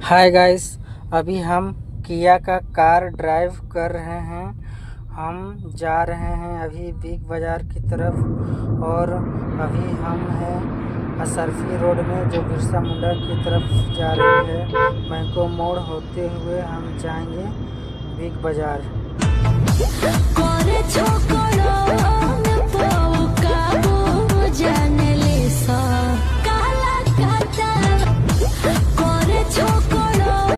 Hi guys, अभी हम किया का कार ड्राइव कर रहे हैं। हम जा रहे हैं अभी बिग बाज़ार की तरफ और अभी हम हैं असरफी रोड में जो बिरसा मुंडा की तरफ जा रही है। मैंको मोड़ होते हुए हम जाएंगे बिग बाज़ार।